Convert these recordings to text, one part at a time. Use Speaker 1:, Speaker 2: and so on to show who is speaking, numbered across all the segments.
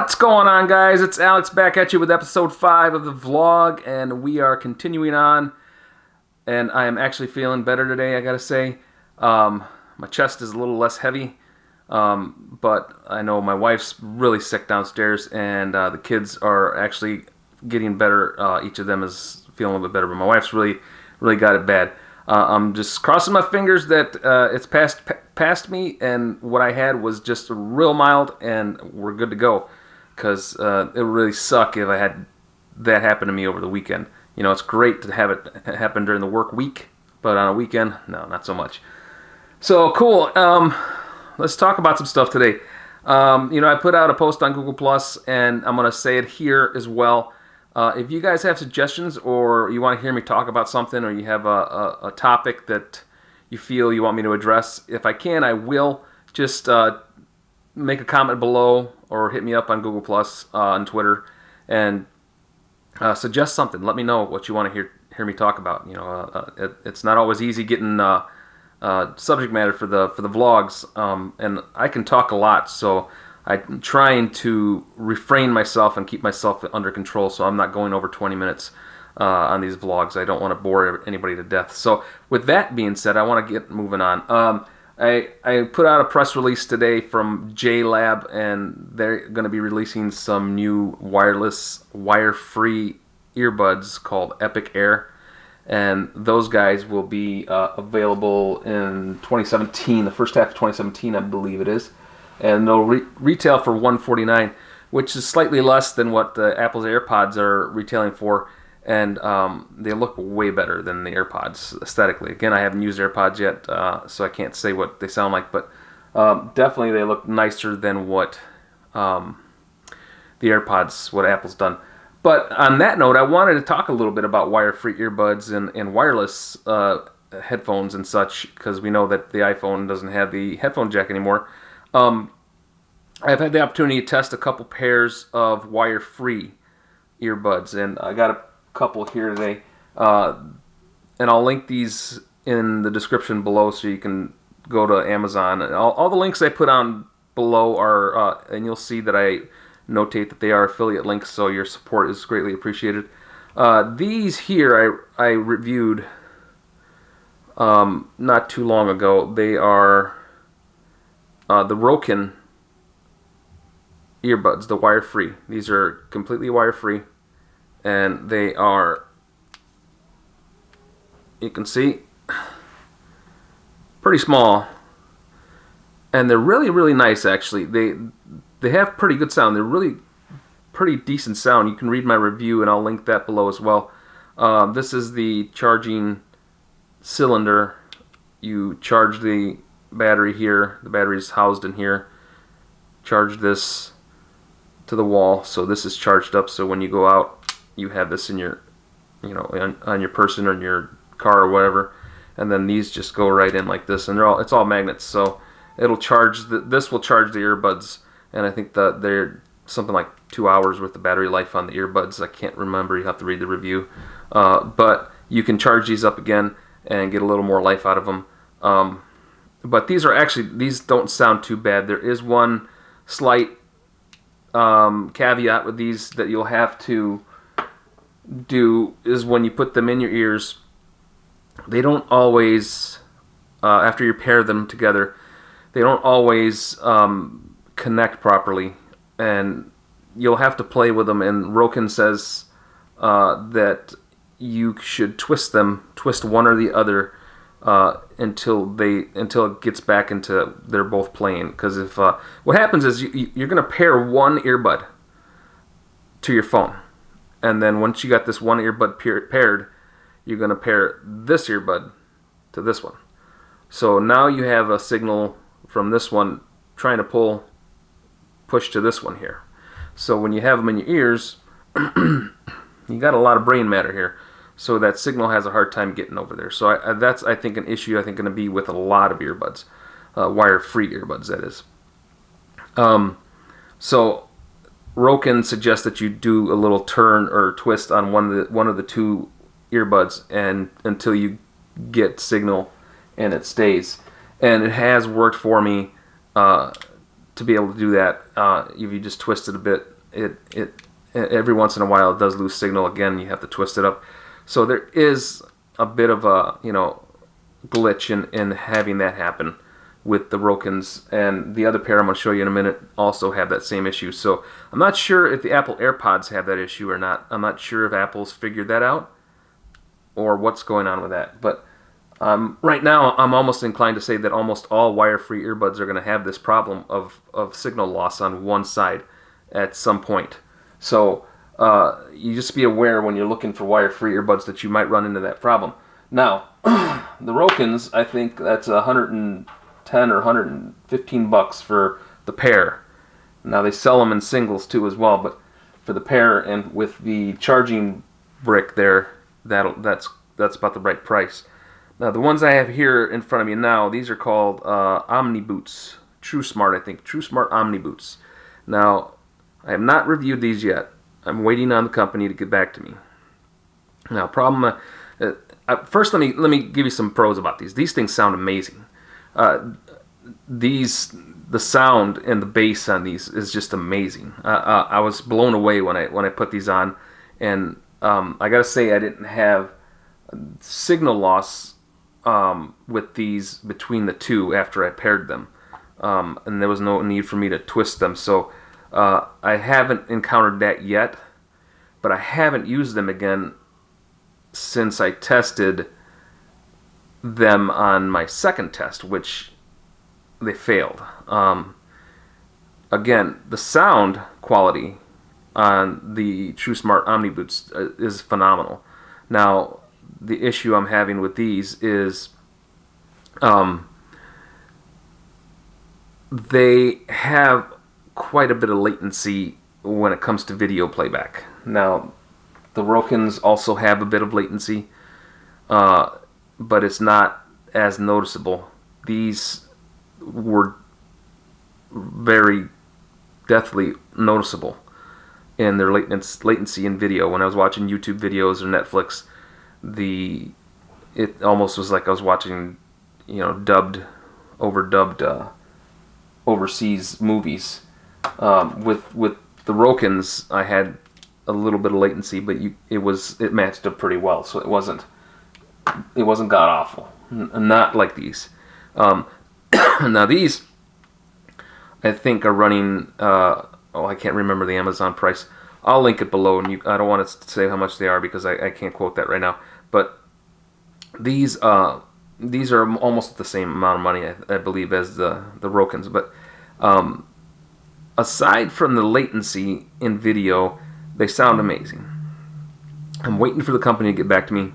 Speaker 1: What's going on, guys? It's Alex back at you with episode 5 of the vlog, and we are continuing on. And I am actually feeling better today, I gotta say. My chest is a little less heavy, but I know my wife's really sick downstairs, and the kids are actually getting better. Each of them is feeling a little bit better, but my wife's really got it bad. I'm just crossing my fingers that it's past me, and what I had was just real mild, and we're good to go. Because it would really suck if I had that happen to me over the weekend. You know, it's great to have it happen during the work week, but on a weekend, no, not so much. So, cool. Let's talk about some stuff today. I put out a post on Google+, and I'm going to say it here as well. If you guys have suggestions, or you want to hear me talk about something, or you have a topic that you feel you want me to address, if I can, I will. Just make a comment below, or hit me up on Google+, on Twitter, and suggest something. Let me know what you want to hear me talk about. You know, it's not always easy getting subject matter for the vlogs, and I can talk a lot, so I'm trying to refrain myself and keep myself under control, so I'm not going over 20 minutes on these vlogs. I don't want to bore anybody to death. So with that being said, I want to get moving on. I put out a press release today from JLab, and they're going to be releasing some new wireless, wire-free earbuds called Epic Air, and those guys will be available in 2017, the first half of 2017, I believe it is, and they'll retail for $149, which is slightly less than what Apple's AirPods are retailing for. And they look way better than the AirPods aesthetically. Again, I haven't used AirPods yet, so I can't say what they sound like, but definitely they look nicer than what the AirPods, what Apple's done. But on that note, I wanted to talk a little bit about wire-free earbuds and wireless headphones and such, because we know that the iPhone doesn't have the headphone jack anymore. I've had the opportunity to test a couple pairs of wire-free earbuds, and I got a couple here today, and I'll link these in the description below, so you can go to Amazon. And all the links I put on below are, and you'll see that I notate that they are affiliate links, so your support is greatly appreciated. These here I reviewed not too long ago. They are the Logan earbuds, the wire-free. These are completely wire-free, and they are, you can see, pretty small, and they're really nice. Actually, they have pretty good sound. They're really pretty decent sound. You can read my review, and I'll link that below as well. This is the charging cylinder. You charge the battery here. The battery is housed in here. Charge this to the wall, so this is charged up, so when you go out, you have this in your, on your person or in your car or whatever, and then these just go right in like this, and it's all magnets, so it'll charge, this will charge the earbuds, and I think that they're something like 2 hours worth of battery life on the earbuds. I can't remember, you have to read the review, but you can charge these up again and get a little more life out of them. But these don't sound too bad. There is one slight caveat with these that you'll have to do, is when you put them in your ears, they don't always, after you pair them together, they don't always connect properly, and you'll have to play with them. And Logan says that you should twist one or the other until it gets back into they're both playing. Because if what happens is you're going to pair one earbud to your phone, and then once you got this one earbud paired, you're going to pair this earbud to this one. So now you have a signal from this one trying to push to this one here. So when you have them in your ears, you got a lot of brain matter here. So that signal has a hard time getting over there. So that's, I think, an issue going to be with a lot of earbuds, wire-free earbuds, that is. So Logan suggests that you do a little turn or twist on one of the two earbuds, and until you get signal and it stays. And it has worked for me to be able to do that. If you just twist it a bit, it every once in a while it does lose signal again. You have to twist it up. So there is a bit of a glitch in having that happen with the Rokins, and the other pair I'm going to show you in a minute also have that same issue. So I'm not sure if the Apple AirPods have that issue or not. I'm not sure if Apple's figured that out or what's going on with that. But right now I'm almost inclined to say that almost all wire-free earbuds are going to have this problem of signal loss on one side at some point. So you just be aware when you're looking for wire-free earbuds that you might run into that problem. Now, the Rokins, I think that's $110 or $115 for the pair. Now they sell them in singles too as well, but for the pair and with the charging brick there, that's about the right price. Now the ones I have here in front of me now, these are called Omni Boots. TrueSmart, I think. TrueSmart Omni Boots. Now, I have not reviewed these yet. I'm waiting on the company to get back to me. Now, first, let me give you some pros about these. These things sound amazing. The sound and the bass on these is just amazing. I was blown away when I put these on, and I gotta say I didn't have signal loss with these between the two after I paired them, and there was no need for me to twist them. So I haven't encountered that yet, but I haven't used them again since I tested them on my second test, which they failed. Again, the sound quality on the TrueSmart Omni Boots is phenomenal. Now, the issue I'm having with these is they have quite a bit of latency when it comes to video playback. Now, the Rokins also have a bit of latency, but it's not as noticeable. These were very deathly noticeable in their latency in video. When I was watching YouTube videos or Netflix, it almost was like I was watching, overdubbed overseas movies. With the Rokins, I had a little bit of latency, but it matched up pretty well, so it wasn't god awful. Not like these. Now these, I think, are running. I can't remember the Amazon price. I'll link it below, and I don't want to say how much they are because I can't quote that right now. But these are almost the same amount of money, I believe, as the Rokins. But aside from the latency in video, they sound amazing. I'm waiting for the company to get back to me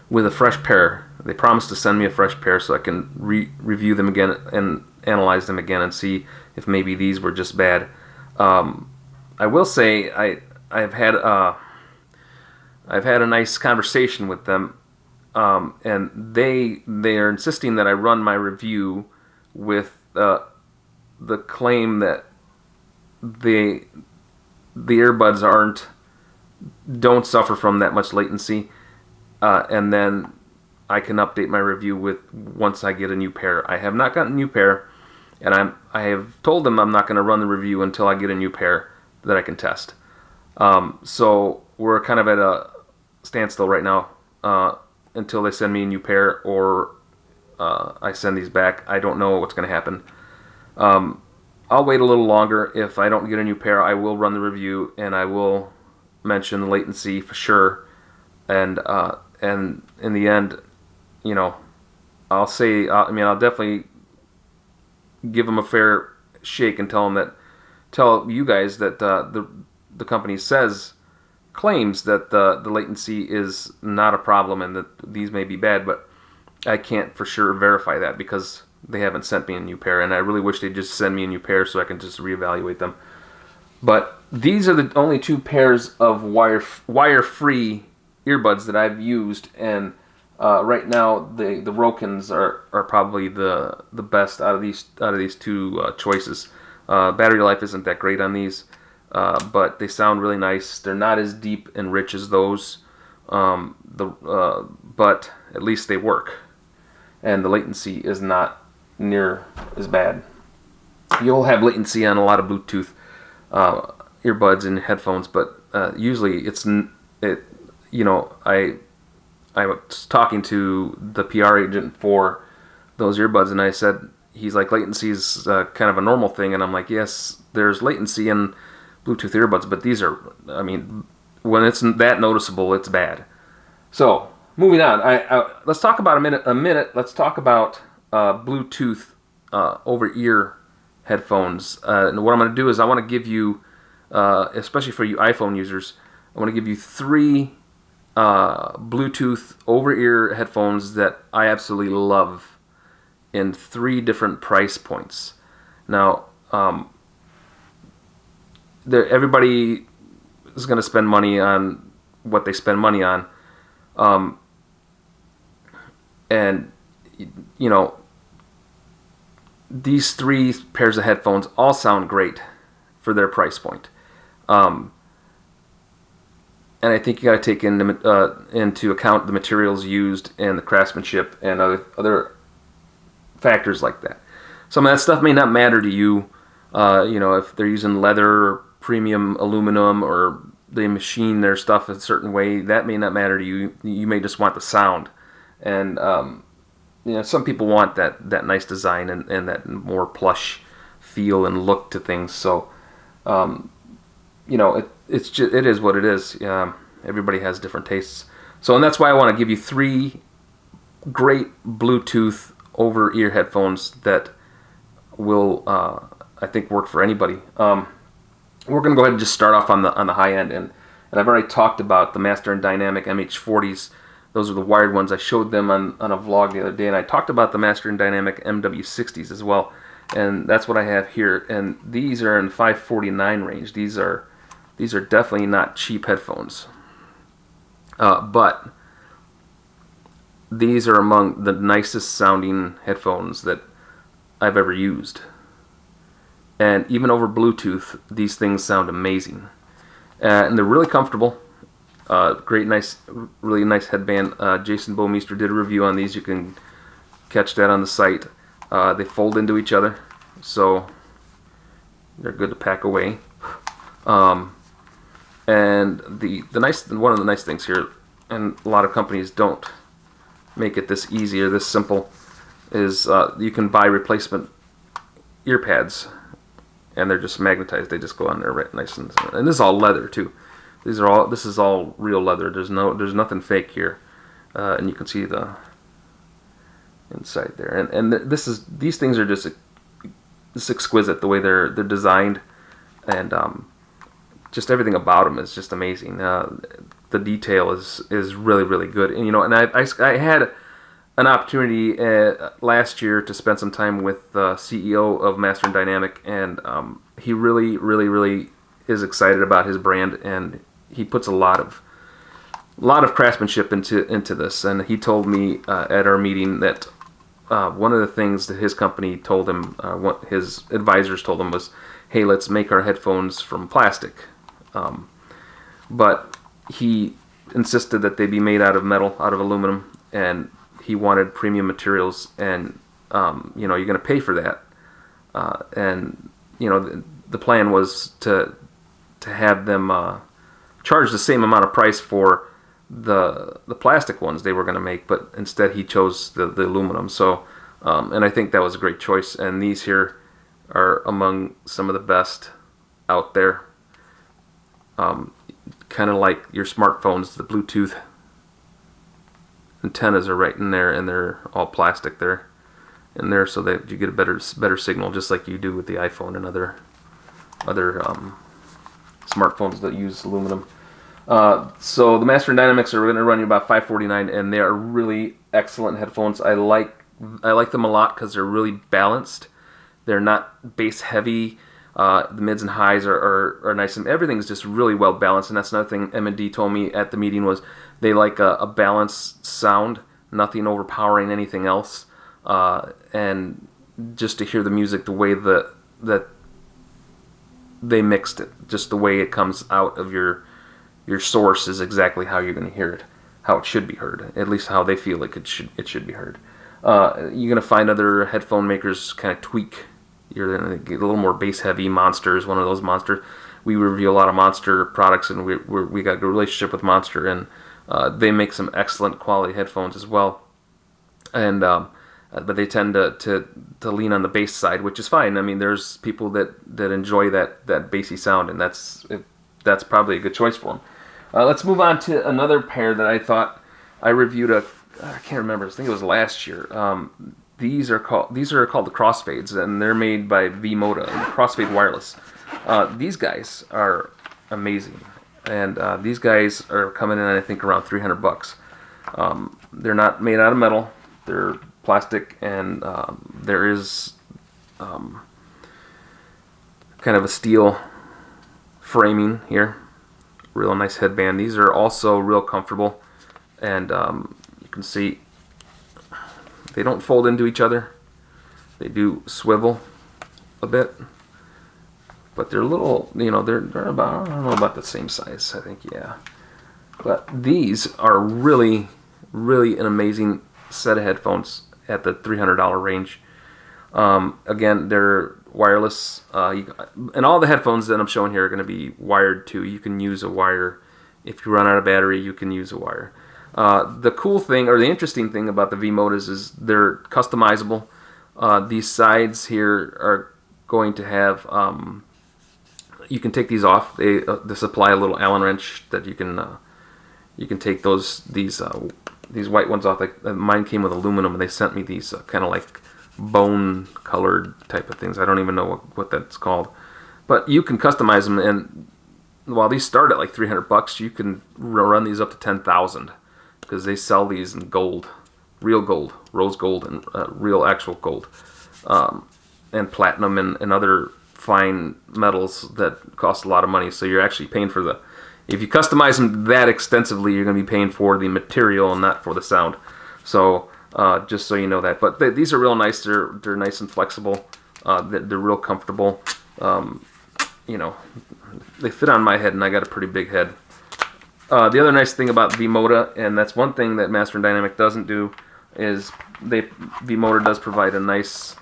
Speaker 1: with a fresh pair. They promised to send me a fresh pair so I can review them again and analyze them again and see if maybe these were just bad. I will say I've had a nice conversation with them, and they are insisting that I run my review with the claim that the earbuds don't suffer from that much latency, and then I can update my review once I get a new pair. I have not gotten a new pair, and I have told them I'm not going to run the review until I get a new pair that I can test. So we're kind of at a standstill right now until they send me a new pair or I send these back. I don't know what's going to happen. I'll wait a little longer. If I don't get a new pair, I will run the review and I will mention the latency for sure. And in the end, I'll say, I'll definitely give them a fair shake and tell you guys that the company claims that the latency is not a problem and that these may be bad, but I can't for sure verify that because they haven't sent me a new pair, and I really wish they'd just send me a new pair so I can just reevaluate them. But these are the only two pairs of wire-free earbuds that I've used, and right now the Rokins are probably the best out of these two choices. Battery life isn't that great on these, but they sound really nice. They're not as deep and rich as those, but at least they work, and the latency is not near as bad. You'll have latency on a lot of Bluetooth earbuds and headphones, but usually I was talking to the PR agent for those earbuds, and I said, he's like, latency is kind of a normal thing, and I'm like, yes, there's latency in Bluetooth earbuds, but these are, I mean, when it's that noticeable, it's bad. So, moving on, let's talk about a minute. Let's talk about Bluetooth over-ear headphones. And what I'm going to do is I want to give you, especially for you iPhone users, I want to give you 3 Bluetooth over-ear headphones that I absolutely love in 3 different price points. Now, everybody is going to spend money on what they spend money on. And, you know, these 3 pairs of headphones all sound great for their price point. And I think you got to take into account the materials used and the craftsmanship and other factors like that. Some of that stuff may not matter to you. If they're using leather or premium aluminum or they machine their stuff a certain way, that may not matter to you. You may just want the sound. And some people want that nice design and that more plush feel and look to things. So, it is what it is. Everybody has different tastes. So, and that's why I want to give you 3 great Bluetooth over-ear headphones that will, I think, work for anybody. We're going to go ahead and just start off on the high end, and I've already talked about the Master and Dynamic MH40s. Those are the wired ones. I showed them on a vlog the other day, and I talked about the Master and Dynamic MW60s as well, and that's what I have here. And these are in $549 range. These are definitely not cheap headphones, but these are among the nicest sounding headphones that I've ever used. And even over Bluetooth, these things sound amazing. And they're really comfortable. Really nice headband. Jason Bomeister did a review on these. You can catch that on the site. They fold into each other, so they're good to pack away. And one of the nice things here, and a lot of companies don't make it this easy or this simple, is you can buy replacement ear pads, and they're just magnetized. They just go on there right nice, and this is all leather too. This is all real leather. There's nothing fake here, and you can see the inside there. And these things are just exquisite the way they're designed, and just everything about them is just amazing. The detail is really, really good. And I had an opportunity last year to spend some time with the CEO of Master and Dynamic, and he really, really, really is excited about his brand, and he puts a lot of craftsmanship into this. And he told me at our meeting that one of the things that his company told him, what his advisors told him was, "Hey, let's make our headphones from plastic." But he insisted that they be made out of metal, out of aluminum, and he wanted premium materials, and you're going to pay for that. And the plan was to have them charge the same amount of price for the plastic ones they were going to make, but instead he chose the aluminum. So, and I think that was a great choice. And these here are among some of the best out there. Kind of like your smartphones, the Bluetooth antennas are right in there, and they're all plastic there in there, so that you get a better signal, just like you do with the iPhone and other smartphones that use aluminum. So the Master and Dynamics are going to run you about $549, and they are really excellent headphones. I like them a lot because they're really balanced. They're not bass heavy. The mids and highs are nice, and everything's just really well balanced. And that's another thing M&D told me at the meeting was they like a balanced sound, nothing overpowering anything else, and just to hear the music the way that they mixed it, just the way it comes out of your source is exactly how you're going to hear it, how it should be heard, at least how they feel like it should be heard. You're going to find other headphone makers kind of tweak you're going to get a little more bass heavy. Monster is one of those. Monster. We review a lot of Monster products, and we got a good relationship with Monster, and they make some excellent quality headphones as well. And but they tend to lean on the bass side, which is fine. I mean, there's people that enjoy that bassy sound, and that's probably a good choice for them. Let's move on to another pair that I thought I reviewed. I can't remember. I think it was last year. These are called the Crossfades, and they're made by V-Moda, Crossfade Wireless. These guys are amazing, and these guys are coming in, I think, around $300. They're not made out of metal; they're plastic, and there is kind of a steel framing here. Real nice headband. These are also real comfortable, and you can see they don't fold into each other. They do swivel a bit, but they're little, they're about, I don't know, about the same size, I think, yeah. But these are really, really an amazing set of headphones at the $300 range. Again, they're wireless, and all the headphones that I'm showing here are going to be wired too. You can use a wire. If you run out of battery, you can use a wire. The cool thing, or the interesting thing about the V-Modas is they're customizable. These sides here are going to have, you can take these off. They supply a little Allen wrench that you can take these white ones off. Like mine came with aluminum, and they sent me these kind of like bone colored type of things. I don't even know what that's called, but you can customize them. And while these start at like $300, you can run these up to 10,000 because they sell these in gold, real gold, rose gold, and real actual gold, and platinum and other fine metals that cost a lot of money. So you're actually paying for if you customize them that extensively, you're going to be paying for the material and not for the sound. So just so you know that. But these are real nice. They're nice and flexible. They're real comfortable. They fit on my head, and I got a pretty big head. The other nice thing about V-Moda, and that's one thing that Master and Dynamic doesn't do, is V-Moda does provide a nice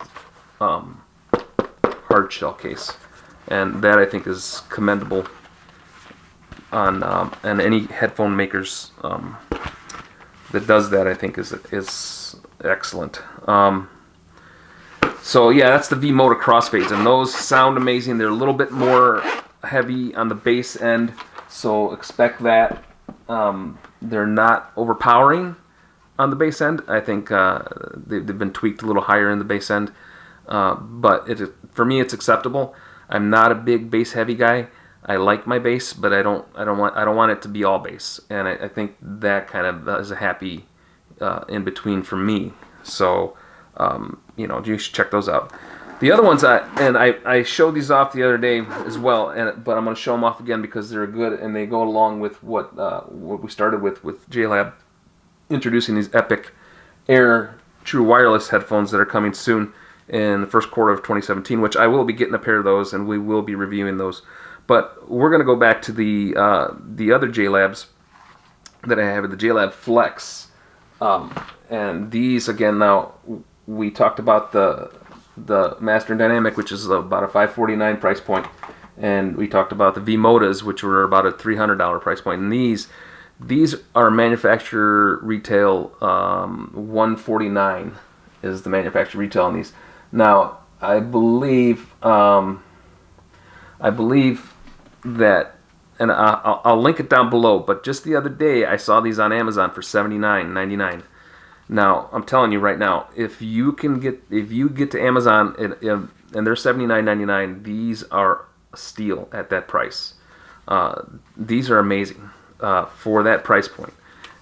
Speaker 1: hard shell case, and that I think is commendable on and any headphone makers that does that, I think is excellent. So yeah, that's the V-Moda Crossfades, and those sound amazing. They're a little bit more heavy on the bass end, so expect that. They're not overpowering on the bass end. I think they've been tweaked a little higher in the bass end, but for me it's acceptable. I'm not a big bass heavy guy. I like my bass, but I don't want it to be all bass, and I think that kind of is a happy in between for me. So you should check those out. The other ones, I showed these off the other day as well, but I'm going to show them off again because they're good and they go along with what we started with JLab, introducing these Epic Air True Wireless headphones that are coming soon in the first quarter of 2017, which I will be getting a pair of those, and we will be reviewing those. But we're going to go back to the other JLabs that I have, the JLab Flex, and these again. Now we talked about the Master and Dynamic, which is about a $549 price point, and we talked about the V-Modas, which were about a $300 price point. And these are manufacturer retail $149 is the manufacturer retail on these. Now I believe that, and I'll link it down below, but just the other day I saw these on Amazon for $79.99. Now I'm telling you right now, if you get to Amazon and they're $79.99, these are a steal at that price. These are amazing for that price point,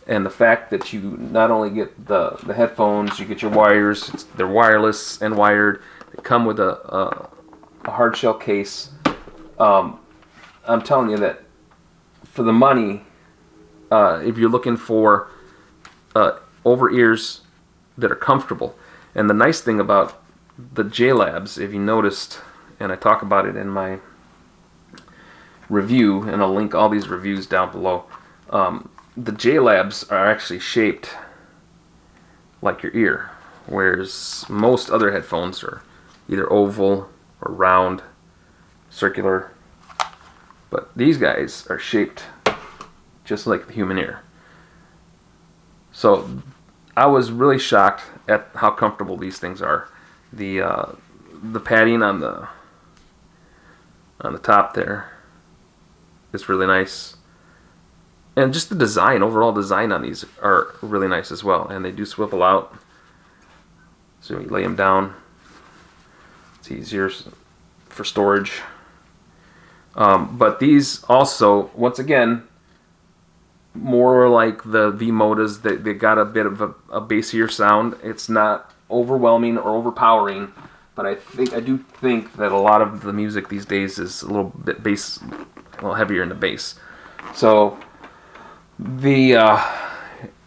Speaker 1: and the fact that you not only get the headphones, you get your wires. They're wireless and wired. They come with a hard shell case. I'm telling you that for the money, if you're looking for over ears that are comfortable, and the nice thing about the JLabs, if you noticed, and I talk about it in my review, and I'll link all these reviews down below, the JLabs are actually shaped like your ear, whereas most other headphones are either oval or round, circular. But these guys are shaped just like the human ear. So I was really shocked at how comfortable these things are. The padding on the top there is really nice. And just the design, overall design on these are really nice as well. And they do swivel out. So you lay them down. It's easier for storage. But these also, once again, more like the V-Modas. They got a bit of a bassier sound. It's not overwhelming or overpowering. But I do think that a lot of the music these days is a little bit a little heavier in the bass. So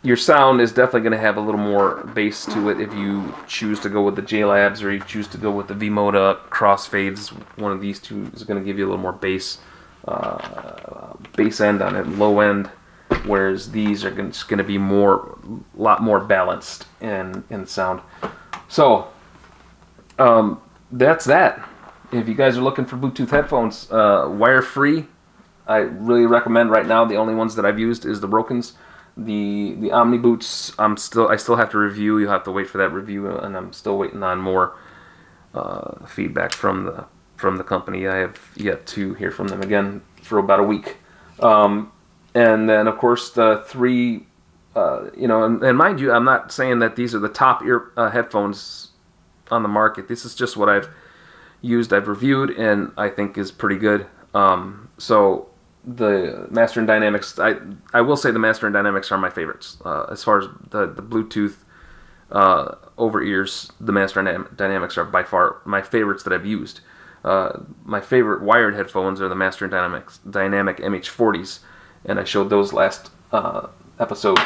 Speaker 1: your sound is definitely going to have a little more bass to it if you choose to go with the JLabs or you choose to go with the V-Moda crossfades. One of these two is going to give you a little more bass end on it, low end, whereas these are just going to be a lot more balanced in sound. So that's that. If you guys are looking for Bluetooth headphones, wire free, I really recommend right now. The only ones that I've used is the Rokens. The Omni Boots, I still have to review. You'll have to wait for that review, and I'm still waiting on more feedback from the company. I have yet to hear from them again for about a week. And then, of course, the three, and mind you, I'm not saying that these are the top headphones on the market. This is just what I've used, I've reviewed, and I think is pretty good. So the Master and Dynamics, I will say the Master and Dynamics are my favorites. As far as the Bluetooth over ears, the Master and Dynamics are by far my favorites that I've used. My favorite wired headphones are the Master and Dynamic MH40s, and I showed those last episode.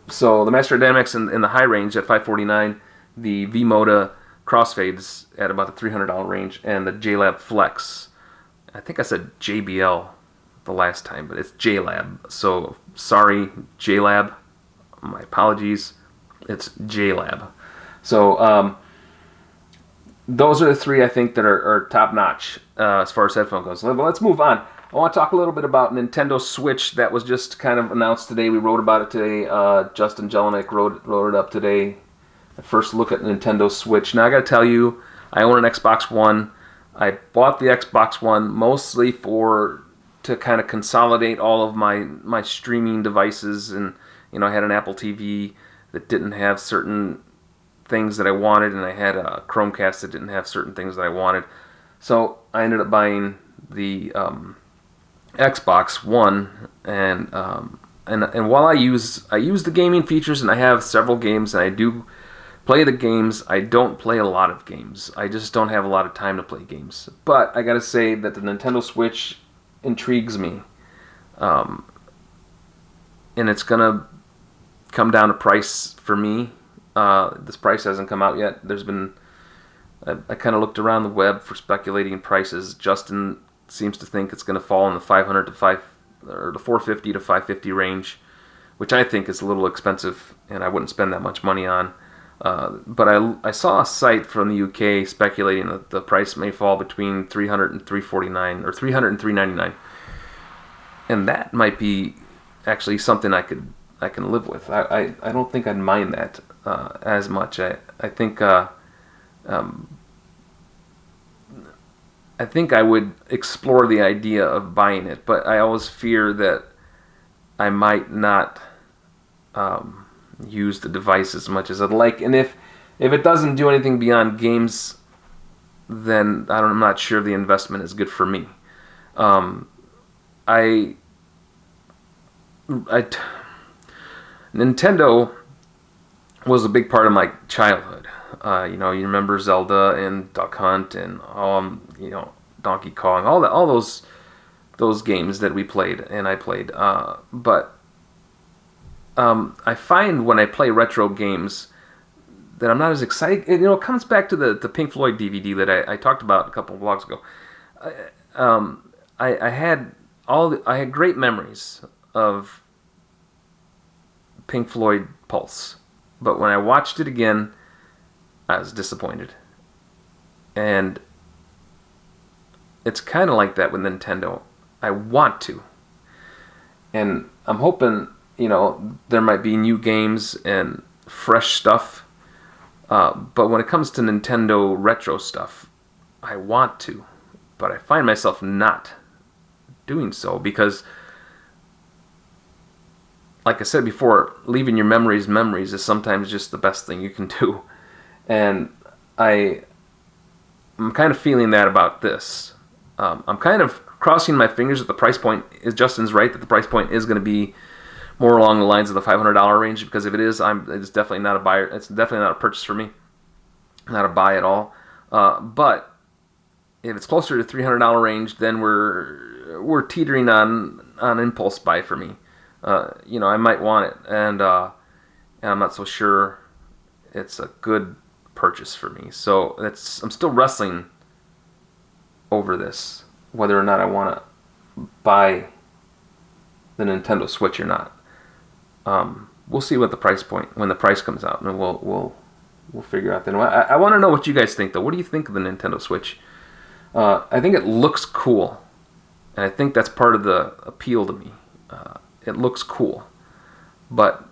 Speaker 1: So the Master and Dynamics in the high range at $549, the V-Moda crossfades at about the $300 range, and the JLab Flex. I think I said JBL the last time, but it's JLab. So sorry, JLab. My apologies. It's JLab. So those are the three I think that are top notch as far as headphone goes. But let's move on. I want to talk a little bit about Nintendo Switch that was just kind of announced today. We wrote about it today. Justin Jelinek wrote it up today. A first look at Nintendo Switch. Now I got to tell you, I own an Xbox One. I bought the Xbox One mostly to kind of consolidate all of my streaming devices, and I had an Apple TV that didn't have certain things that I wanted, and I had a Chromecast that didn't have certain things that I wanted. So I ended up buying the Xbox One, and while I use the gaming features, and I have several games, and I do play the games. I don't play a lot of games. I just don't have a lot of time to play games. But I gotta say that the Nintendo Switch intrigues me. And it's gonna come down to price for me. This price hasn't come out yet. I kind of looked around the web for speculating prices. Justin seems to think it's gonna fall in the $500 to $450 to $550 range, which I think is a little expensive, and I wouldn't spend that much money on. But I saw a site from the UK speculating that the price may fall between $300 and $349, or $300 and $399, and that might be actually something I can live with. I don't think I'd mind that as much. I think I would explore the idea of buying it, but I always fear that I might not use the device as much as I'd like, and if it doesn't do anything beyond games, then I'm not sure the investment is good for me. Nintendo was a big part of my childhood. You remember Zelda and Duck Hunt and Donkey Kong, all those games that we played and I played. But I find when I play retro games that I'm not as excited. It comes back to the Pink Floyd DVD that I talked about a couple of vlogs ago. I had great memories of Pink Floyd Pulse, but when I watched it again, I was disappointed. And it's kind of like that with Nintendo. I want to. And I'm hoping, there might be new games and fresh stuff. But when it comes to Nintendo retro stuff, I want to. But I find myself not doing so because, like I said before, leaving your memories is sometimes just the best thing you can do. And I'm kind of feeling that about this. I'm kind of crossing my fingers that the price point is, Justin's right, that the price point is going to be more along the lines of the $500 range, because if it is, it's definitely not a buyer. It's definitely not a purchase for me. Not a buy at all. But if it's closer to the $300 range, then we're teetering on impulse buy for me. I might want it, and I'm not so sure it's a good purchase for me. So I'm still wrestling over this, whether or not I want to buy the Nintendo Switch or not. We'll see what the price point, when the price comes out, and we'll figure out then. I want to know what you guys think, though. What do you think of the Nintendo Switch? I think it looks cool, and I think that's part of the appeal to me. It looks cool, but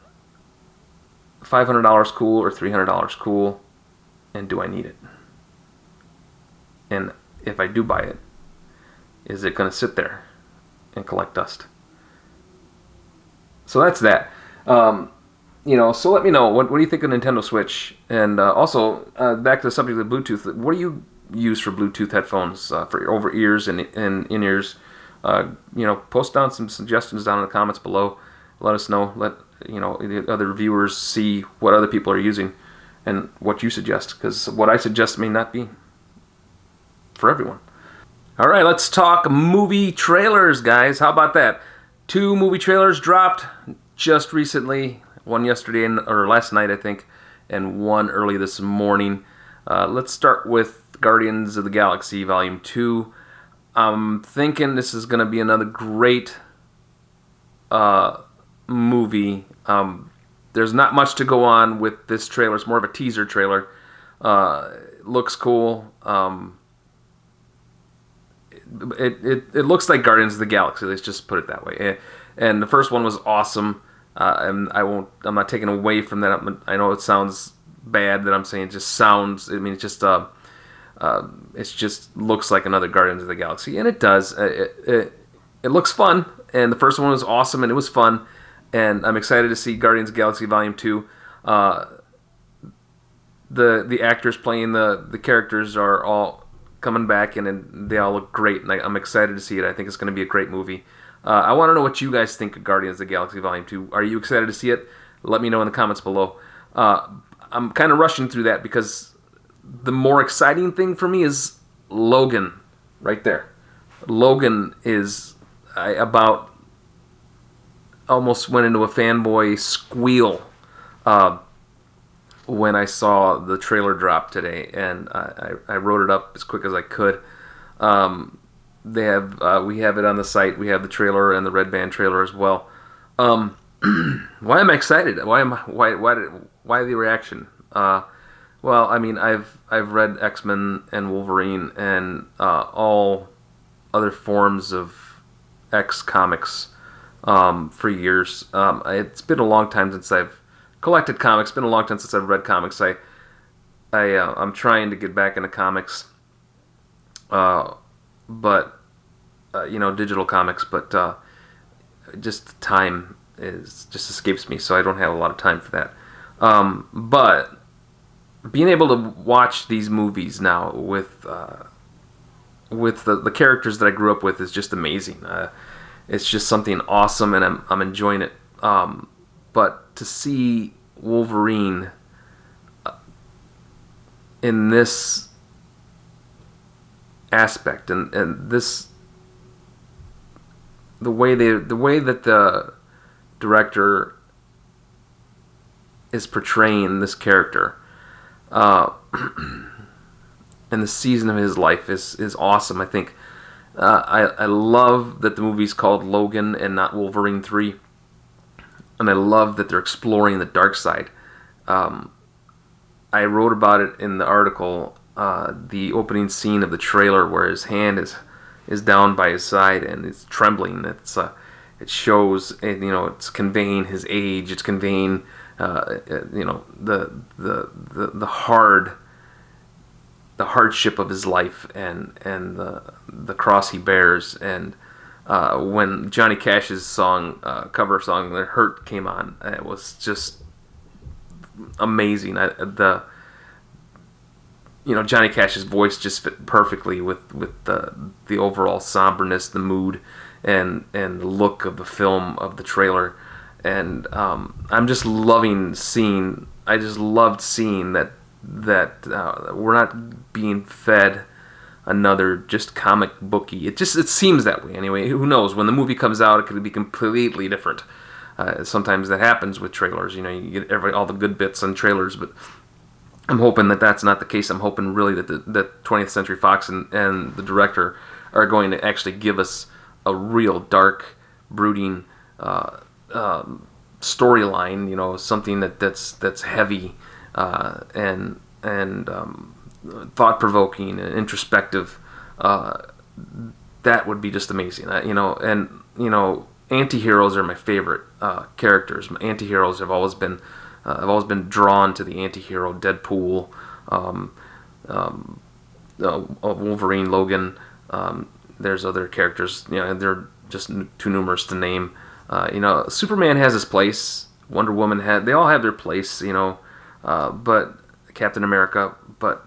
Speaker 1: $500 cool or $300 cool, and do I need it? And if I do buy it, is it going to sit there and collect dust? So that's that. So let me know, what do you think of Nintendo Switch? And also, back to the subject of Bluetooth, what do you use for Bluetooth headphones, for your over-ears and in-ears? Post down some suggestions down in the comments below. Let us know. Let the other viewers see what other people are using and what you suggest, because what I suggest may not be for everyone. All right, let's talk movie trailers, guys. How about that? 2 movie trailers dropped just recently. One yesterday, or last night, I think, and one early this morning. Let's start with Guardians of the Galaxy Volume 2. I'm thinking this is going to be another great movie. There's not much to go on with this trailer. It's more of a teaser trailer. It looks cool. It looks like Guardians of the Galaxy. Let's just put it that way. And the first one was awesome. And I'm not taking away from that. I know it sounds bad that I'm saying it just sounds. I mean, it just looks like another Guardians of the Galaxy, and it does. It looks fun, and the first one was awesome, and it was fun, and I'm excited to see Guardians of the Galaxy Volume 2. The actors playing the characters are all coming back, and they all look great, and I'm excited to see it. I think it's going to be a great movie. I want to know what you guys think of Guardians of the Galaxy Volume 2. Are you excited to see it? Let me know in the comments below. I'm kind of rushing through that because the more exciting thing for me is Logan, right there. Logan is, I about almost went into a fanboy squeal when I saw the trailer drop today, and I wrote it up as quick as I could. We have it on the site. We have the trailer and the Red Band trailer as well. Why am I excited? Why the reaction? Well, I mean, I've read X-Men and Wolverine and all other forms of X comics for years. It's been a long time since I've collected comics. It's been a long time since I've read comics. I'm trying to get back into comics, but digital comics. But just time just escapes me, so I don't have a lot of time for that. But being able to watch these movies now with the characters that I grew up with is just amazing. It's just something awesome, and I'm enjoying it. But to see Wolverine in this aspect, and this the way that the director is portraying this character, and the season of his life is awesome. I think I love that the movie's called Logan and not Wolverine 3, and I love that they're exploring the dark side. I wrote about it in the article, the opening scene of the trailer where his hand is is down by his side and is trembling. It shows, it's conveying his age. It's conveying, the hardship of his life and the cross he bears. And when Johnny Cash's cover song, "The Hurt," came on, it was just amazing. Johnny Cash's voice just fit perfectly with the overall somberness, the mood, and the look of the film, of the trailer. And I'm just loving seeing. I just loved seeing that we're not being fed another just comic booky. It seems that way anyway. Who knows? When the movie comes out, it could be completely different. Sometimes that happens with trailers. You get all the good bits on trailers, but I'm hoping that that's not the case. I'm hoping really that 20th Century Fox and the director are going to actually give us a real dark, brooding storyline. Something that's heavy and thought-provoking and introspective. That would be just amazing. Anti-heroes are my favorite characters. Anti-heroes have always been. I've always been drawn to the anti-hero. Deadpool, Wolverine, Logan. There's other characters. They're just too numerous to name. Superman has his place. Wonder Woman they all have their place. But Captain America. But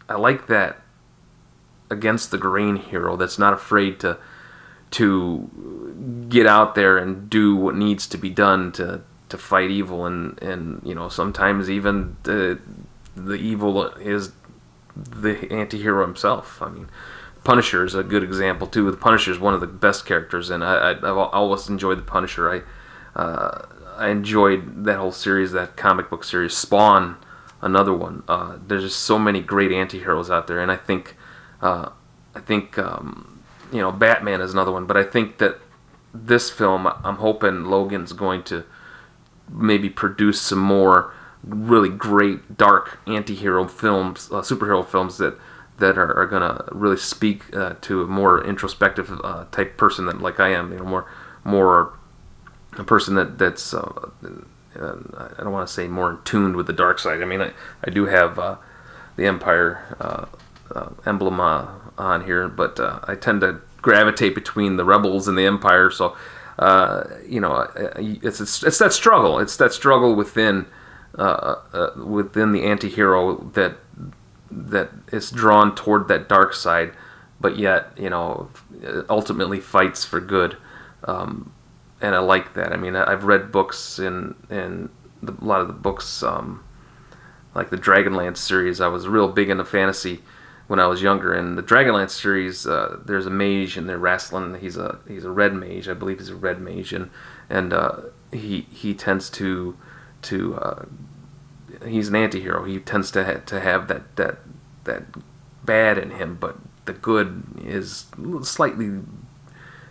Speaker 1: I like that against the grain hero that's not afraid to get out there and do what needs to be done to fight evil, and sometimes even the evil is the anti-hero himself. I mean, Punisher is a good example too. The Punisher is one of the best characters, and I've always enjoyed the Punisher. I enjoyed that whole series, that comic book series. Spawn, another one. There's just so many great anti-heroes out there, and I think Batman is another one. But I think that this film, I'm hoping Logan's going to maybe produce some more really great dark anti-hero films, superhero films that are going to really speak to a more introspective type person that, like I am, more a person that's I don't want to say more in tune with the dark side. I mean, I do have the Empire emblem on here, but I tend to gravitate between the Rebels and the Empire, so it's that struggle. It's that struggle within the anti-hero that is drawn toward that dark side, but yet ultimately fights for good. And I like that. I mean, I've read books a lot of the books, like the Dragonlance series. I was real big into fantasy when I was younger, and the Dragonlance series, there's a mage and they're wrestling. He's a red mage, I believe he's a red mage, and he tends to he's an anti-hero. He tends to have that bad in him, but the good is slightly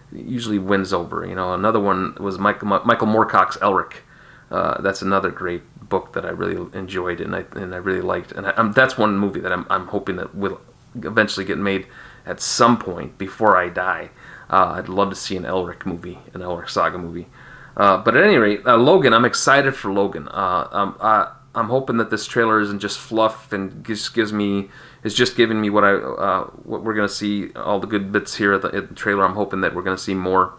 Speaker 1: usually wins over. Another one was Michael Moorcock's Elric. That's another great book that I really enjoyed and I really liked, and that's one movie that I'm hoping that will eventually get made at some point before I die. I'd love to see an Elric movie, an Elric Saga movie. But at any rate, Logan, I'm excited for Logan. I'm hoping that this trailer isn't just fluff and just giving me what we're gonna see, all the good bits here at the trailer. I'm hoping that we're gonna see more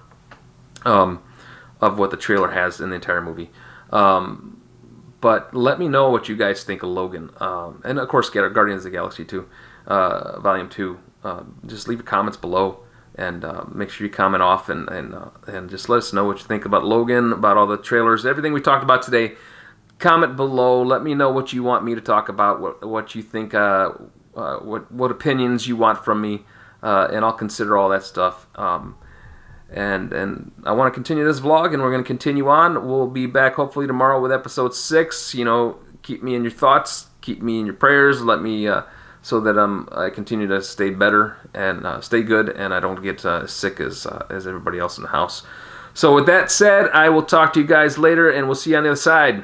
Speaker 1: of what the trailer has in the entire movie. But let me know what you guys think of Logan. And of course, Guardians of the Galaxy 2, Volume 2. Just leave your comments below, and make sure you comment off, and just let us know what you think about Logan, about all the trailers, everything we talked about today. Comment below. Let me know what you want me to talk about, what you think, what opinions you want from me, and I'll consider all that stuff. And I want to continue this vlog, and we're going to continue on. We'll be back hopefully tomorrow with episode 6. Keep me in your thoughts, keep me in your prayers. Let me so that I continue to stay better and stay good, and I don't get sick as everybody else in the house. So with that said, I will talk to you guys later, and we'll see you on the other side.